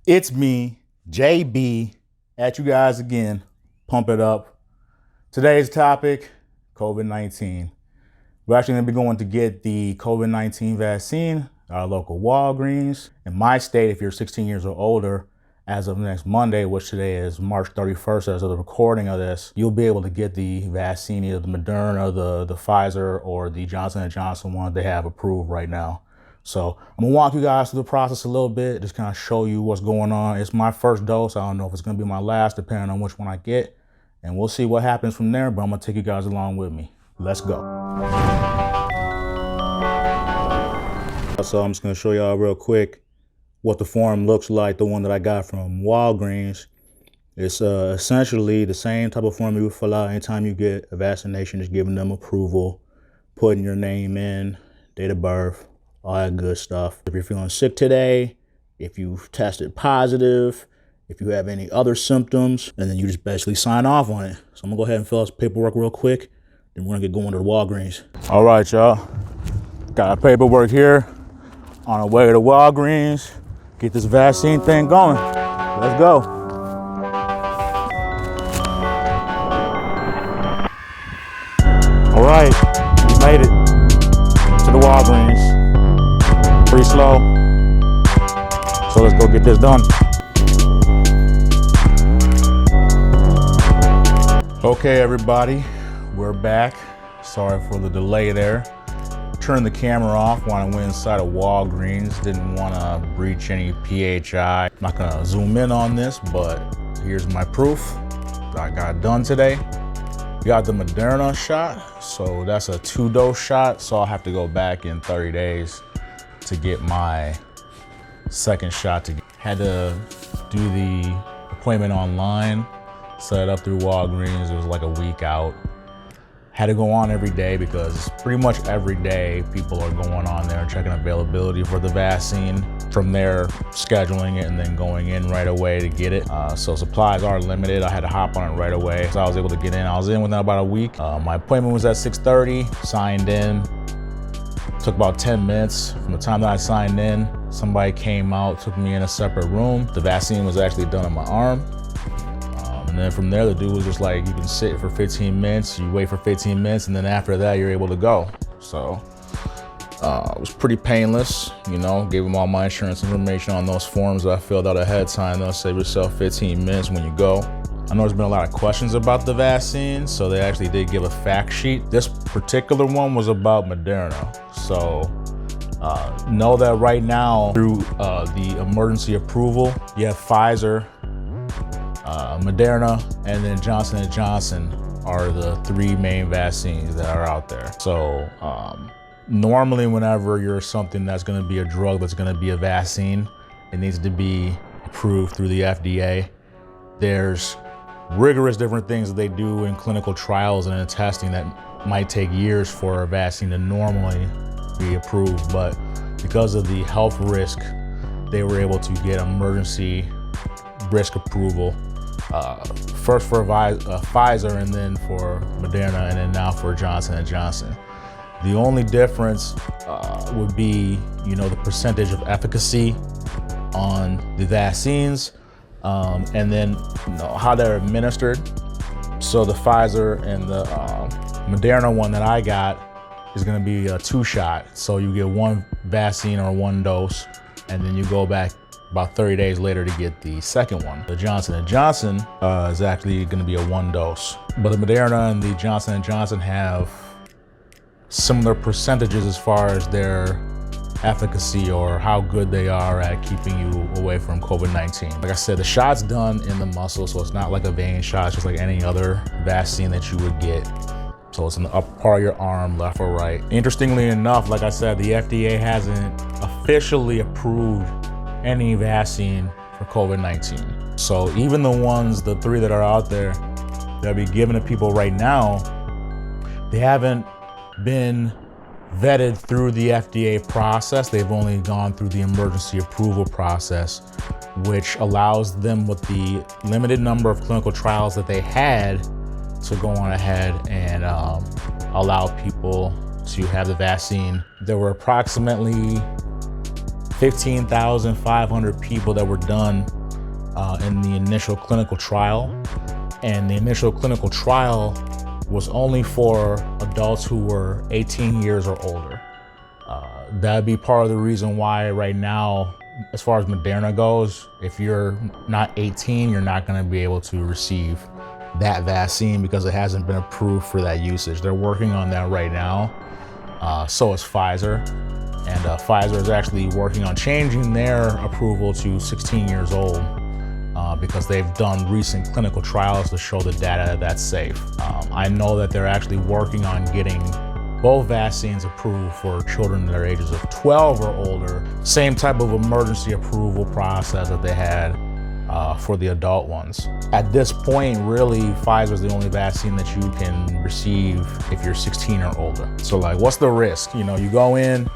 It's me, JB, at you guys again. Pump it up. Today's topic, COVID-19. We're actually going to be going to get the COVID-19 vaccine at our local Walgreens. In my state, if you're 16 years or older, as of next Monday, which today is March 31st as of the recording of this, you'll be able to get the vaccine, either the Moderna, the Pfizer, or the Johnson and Johnson one they have approved right now. So I'm gonna walk you guys through the process a little bit, just kind of show you what's going on. It's my first dose. I don't know if it's gonna be my last, depending on which one I get. And we'll see what happens from there, but I'm gonna take you guys along with me. Let's go. So I'm just gonna show y'all real quick what the form looks like, the one that I got from Walgreens. It's essentially the same type of form you would fill out anytime you get a vaccination, just giving them approval, putting your name in, date of birth, all that good stuff. If you're feeling sick today, if you've tested positive, if you have any other symptoms, and then you just basically sign off on it. So I'm gonna go ahead and fill out some paperwork real quick, then we're gonna get going to the Walgreens. All right, y'all. Got our paperwork here. On our way to Walgreens. Get this vaccine thing going. Let's go. All right, we made it to the Walgreens. Pretty slow, so let's go get this done. Okay, everybody, we're back. Sorry for the delay there. Turned the camera off when I went inside of Walgreens. Didn't want to breach any PHI. I'm not gonna zoom in on this, but here's my proof that I got done today. Got the Moderna shot, so that's a 2-dose shot, so I'll have to go back in 30 days to get my second shot. Had to do the appointment online, set it up through Walgreens. It was like a week out. Had to go on every day because pretty much every day people are going on there and checking availability for the vaccine. From there, scheduling it and then going in right away to get it. So supplies are limited. I had to hop on it right away. So I was able to get in. I was in within about a week. My appointment was at 6:30, signed in. Took about 10 minutes. From the time that I signed in, somebody came out, took me in a separate room. The vaccine was actually done on my arm. And then from there, the dude was just like, you can sit for 15 minutes, you wait for 15 minutes, and then after that, you're able to go. So it was pretty painless, you know, gave him all my insurance information on those forms that I filled out ahead of time. They'll save yourself 15 minutes when you go. I know there's been a lot of questions about the vaccine, so they actually did give a fact sheet. This particular one was about Moderna. So know that right now, through the emergency approval, you have Pfizer, Moderna, and then Johnson and Johnson are the 3 main vaccines that are out there. So normally whenever you're something that's gonna be a drug, that's gonna be a vaccine, it needs to be approved through the FDA. There's rigorous different things that they do in clinical trials and in testing that might take years for a vaccine to normally be approved. But because of the health risk, they were able to get emergency risk approval. First for Pfizer, and then for Moderna, and then now for Johnson & Johnson. The only difference would be, you know, the percentage of efficacy on the vaccines, and then, you know, how they're administered. So the Pfizer and the Moderna one that I got is gonna be a 2-shot. So you get 1 vaccine or 1 dose, and then you go back about 30 days later to get the second one. The Johnson & Johnson is actually gonna be a 1 dose. But the Moderna and the Johnson & Johnson have similar percentages as far as their efficacy or how good they are at keeping you away from COVID-19. Like I said, the shot's done in the muscle, so it's not like a vein shot. It's just like any other vaccine that you would get. So it's in the upper part of your arm, left or right. Interestingly enough, like I said, the FDA hasn't officially approved any vaccine for COVID-19. So even the ones, the 3 that are out there that be given to people right now, they haven't been vetted through the FDA process. They've only gone through the emergency approval process, which allows them, with the limited number of clinical trials that they had, to go on ahead and allow people to have the vaccine. There were approximately 15,500 people that were done in the initial clinical trial. And the initial clinical trial was only for adults who were 18 years or older. That'd be part of the reason why right now, as far as Moderna goes, if you're not 18, you're not gonna be able to receive that vaccine because it hasn't been approved for that usage. They're working on that right now. So is Pfizer. And Pfizer is actually working on changing their approval to 16 years old because they've done recent clinical trials to show the data that's safe. I know that they're actually working on getting both vaccines approved for children that are ages of 12 or older. Same type of emergency approval process that they had for the adult ones. At this point, really, Pfizer is the only vaccine that you can receive if you're 16 or older. So like, what's the risk? You know, you go in,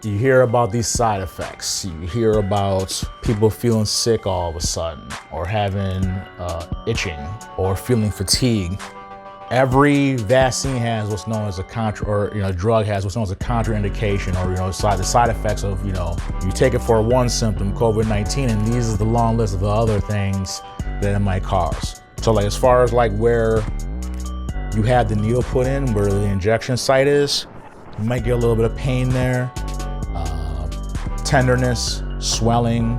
you hear about these side effects. You hear about people feeling sick all of a sudden, or having itching, or feeling fatigue. Every vaccine has what's known as a drug has what's known as a contraindication, or the side effects of, you take it for one symptom, COVID-19, and these is the long list of the other things that it might cause. So like, as far as like where you have the needle put in, where the injection site is, you might get a little bit of pain there, tenderness, swelling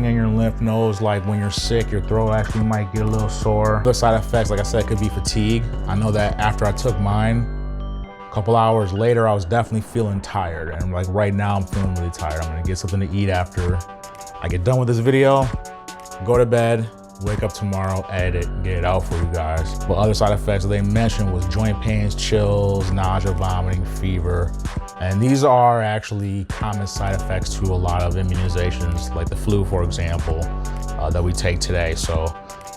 in your lymph nodes. Like when you're sick, your throat actually might get a little sore. Other side effects, like I said, could be fatigue. I know that after I took mine, a couple hours later, I was definitely feeling tired. And like right now, I'm feeling really tired. I'm gonna get something to eat after I get done with this video, go to bed, wake up tomorrow, edit it, get it out for you guys. But other side effects that they mentioned was joint pains, chills, nausea, vomiting, fever. And these are actually common side effects to a lot of immunizations, like the flu, for example, that we take today. So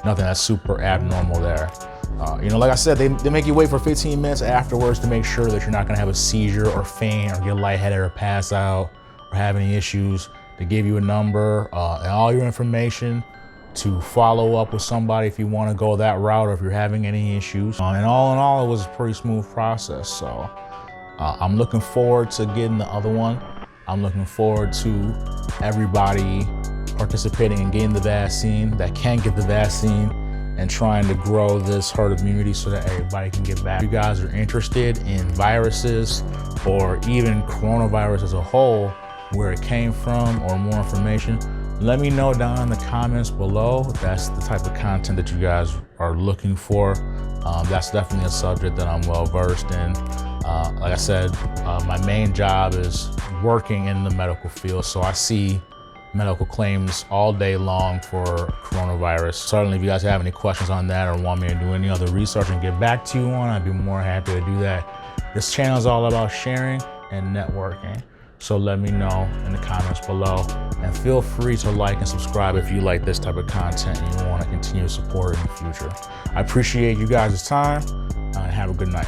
nothing that's super abnormal there. Like I said, they make you wait for 15 minutes afterwards to make sure that you're not gonna have a seizure or faint or get lightheaded or pass out or have any issues. They give you a number and all your information to follow up with somebody if you want to go that route or if you're having any issues. And all in all, it was a pretty smooth process. So I'm looking forward to getting the other one. I'm looking forward to everybody participating in getting the vaccine that can get the vaccine and trying to grow this herd immunity so that everybody can get back. If you guys are interested in viruses or even coronavirus as a whole, where it came from, or more information, let me know down in the comments below if that's the type of content that you guys are looking for. That's definitely a subject that I'm well versed in. Like I said, my main job is working in the medical field, so I see medical claims all day long for coronavirus. Certainly, if you guys have any questions on that or want me to do any other research and get back to you on, I'd be more happy to do that. This channel is all about sharing and networking. So let me know in the comments below, and feel free to like and subscribe if you like this type of content and you want to continue to support it in the future. I appreciate you guys' time, and have a good night.